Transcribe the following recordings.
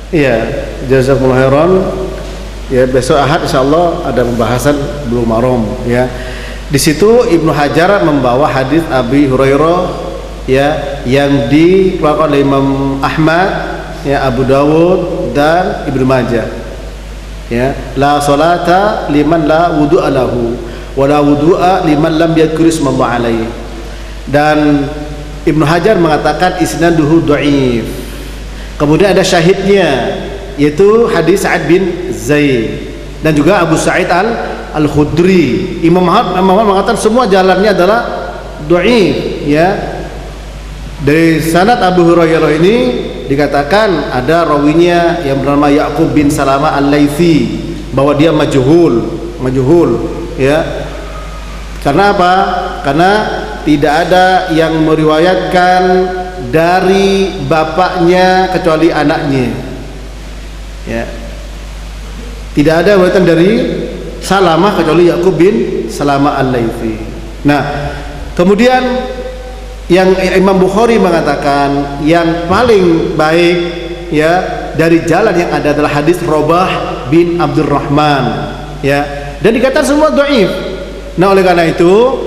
Iya, jazakumullah khairan. Ya, besok Ahad insyaallah ada pembahasan Bulughul Maram ya. Di situ Ibnu Hajar membawa hadis Abi Hurairah ya yang dikeluarkan oleh Imam Ahmad, ya, Abu Dawud dan Ibnu Majah. Ya, la salata liman la wudu'a lahu wa la wudu'a liman lam yadhkur ismallah alaihi. Dan Ibnu Hajar mengatakan isnaduhu dhaif. Kemudian ada syahidnya yaitu hadis Sa'ad bin Zaid dan juga Abu Sa'id Al-Khudri. Imam Ahmad mengatakan semua jalannya adalah dhaif ya. Dari sanad Abu Hurairah ini dikatakan ada rawinya yang bernama Ya'qub bin Salamah Al-Laitsi, bahwa dia majhul ya. Karena apa? Karena tidak ada yang meriwayatkan dari bapaknya kecuali anaknya. Ya. Tidak ada riwayat dari Salamah kecuali Ya'qub bin Salamah Al-Laitsi. Nah, kemudian yang Imam Bukhari mengatakan yang paling baik ya dari jalan yang ada adalah hadis Robah bin Abdurrahman ya, dan dikatakan semua dhaif. Nah, oleh karena itu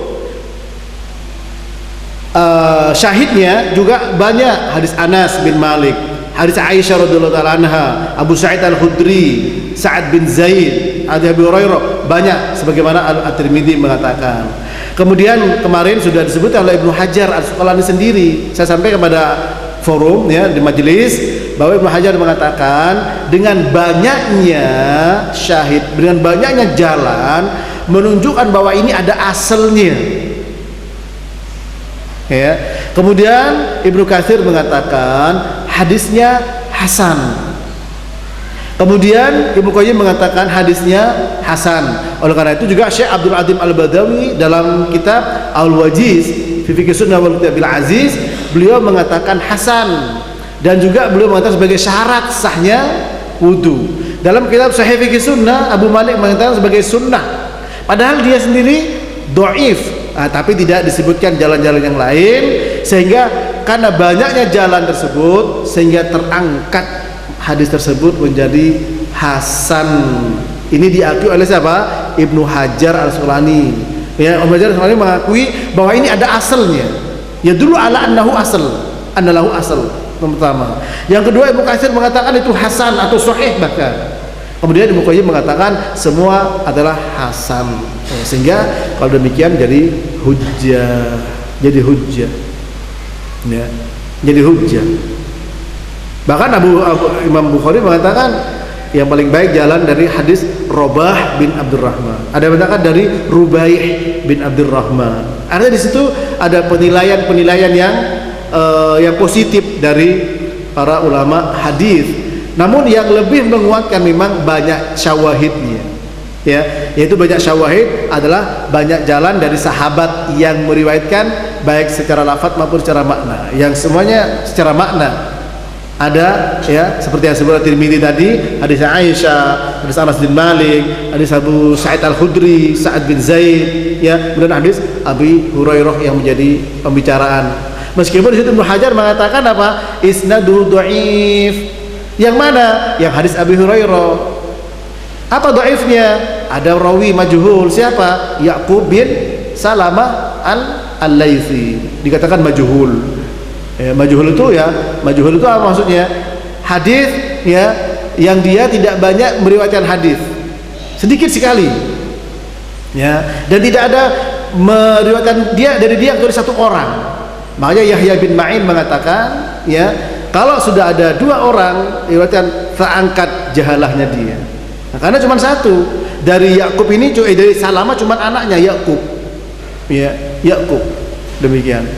syahidnya juga banyak, hadis Anas bin Malik, hadis Aisyah radhiyallahu taala anha, Abu Sa'id Al-Khudri, Sa'ad bin Zaid, Abu Hurairah, banyak sebagaimana At-Tirmidzi mengatakan. Kemudian kemarin sudah disebut oleh Ibnu Hajar Al-Asqalani sendiri. Saya sampaikan kepada forum ya di majelis bahwa Ibnu Hajar mengatakan dengan banyaknya syahid, dengan banyaknya jalan menunjukkan bahwa ini ada asalnya. Ya. Kemudian Ibnu Katsir mengatakan hadisnya hasan. Kemudian Ibnu Qayyim mengatakan hadisnya hasan. Oleh karena itu juga Syekh Abdul Adim Al-Badawi dalam kitab Al-Wajiz fi Fiqh Sunnah wal Kitabil Aziz, beliau mengatakan hasan, dan juga beliau mengatakan sebagai syarat sahnya wudu. Dalam kitab Sahih Fiqh Sunnah, Abu Malik mengatakan sebagai sunnah. Padahal dia sendiri dhaif. Tapi tidak disebutkan jalan-jalan yang lain, sehingga karena banyaknya jalan tersebut sehingga terangkat hadis tersebut menjadi hasan. Ini diakui oleh siapa? Ibnu Hajar Al-Asqalani. Ya, Ibnu Hajar Al-Asqalani mengakui bahwa ini ada asalnya. Ya dulu ala annahu asal, annahu asal pertama. Yang kedua Ibnu Katsir mengatakan itu hasan atau sahih bahkan. Kemudian Ibnu Qayyim mengatakan semua adalah hasan. Sehingga kalau demikian jadi hujjah, ya, jadi hujjah. Bahkan Imam Bukhari mengatakan yang paling baik jalan dari hadis Robah bin Abdurrahman. Ada yang mengatakan dari Rubaih bin Abdurrahman. Artinya di situ ada penilaian yang positif dari para ulama hadis. Namun yang lebih menguatkan memang banyak syawahidnya. Ya, yaitu banyak syawahid adalah banyak jalan dari sahabat yang meriwayatkan baik secara lafaz maupun secara makna. Yang semuanya secara makna. Ada ya seperti yang disebut Tirmidzi tadi, hadis Aisyah, hadis Anas bin Malik, hadis Abu Sa'id Al-Khudri, Sa'ad bin Zaid, ya, kemudian hadis Abi Hurairah yang menjadi pembicaraan. Meskipun di situ Ibnu Hajar mengatakan apa? Isnadu dhaif. Yang mana? Yang hadis Abi Hurairah. Apa dhaifnya? Ada rawi majhul. Siapa? Ya'qub bin Salamah Al-Laitsi. Dikatakan majhul. Ya, majhul itu apa maksudnya? Hadis ya yang dia tidak banyak meriwayatkan hadis, sedikit sekali, ya, dan tidak ada meriwayatkan dari dia kecuali satu orang. Makanya Yahya bin Ma'in mengatakan, ya, kalau sudah ada dua orang meriwayatkan terangkat jahalahnya dia. Nah, karena cuma satu dari Ya'qub ini, dari Salamah cuma anaknya Ya'qub, ya, Ya'qub, demikian.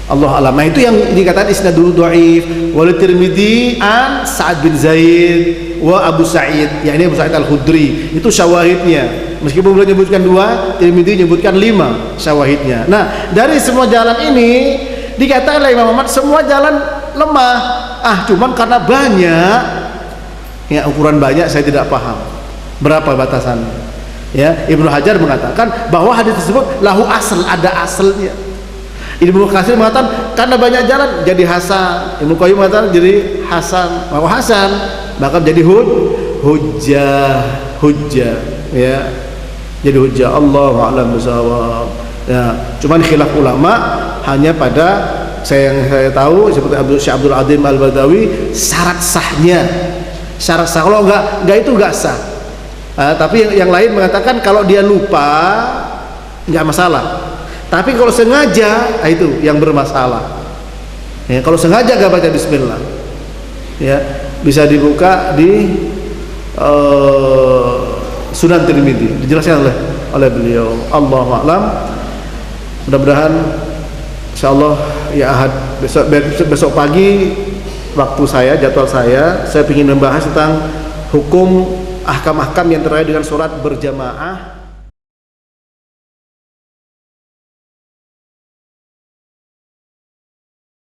Allah alam. Nah, itu yang dikatakan isnadul dhaif. Wal Tirmidzi an Sa'ad bin Zaid wa Abu Sa'id, yakni Abu Sa'id Al-Khudri. Itu syawahidnya. Meskipun beliau menyebutkan 2, Tirmidzi menyebutkan 5 syawahidnya. Nah, dari semua jalan ini dikatakan oleh Imam Ahmad semua jalan lemah. Cuman karena banyak, ya, ukuran banyak saya tidak paham berapa batasannya. Ya, Ibnu Hajar mengatakan bahwa hadis tersebut lahu asal, ada asalnya. Ibnu Katsir mengatakan karena banyak jalan jadi hasan. Ibnu Qayyim mengatakan jadi hasan. Bahwa hasan maka menjadi hujjah ya, jadi hujjah. Allahu a'lam bishawab. Ya, cuman khilaf ulama hanya pada yang saya tahu seperti Syekh Abdul Azim Al-Badawi, syarat sahnya. Syarat sah, kalau enggak itu enggak sah. Tapi yang lain mengatakan kalau dia lupa enggak masalah. Tapi kalau sengaja, itu yang bermasalah. Ya, kalau sengaja enggak baca bismillah, ya bisa dibuka di Sunan Tirmidzi, dijelaskan oleh beliau. Allahu a'lam. Mudah-mudahan insyaallah ya Ahad besok pagi waktu saya, jadwal saya ingin membahas tentang hukum ahkam-ahkam yang terkait dengan sholat berjamaah.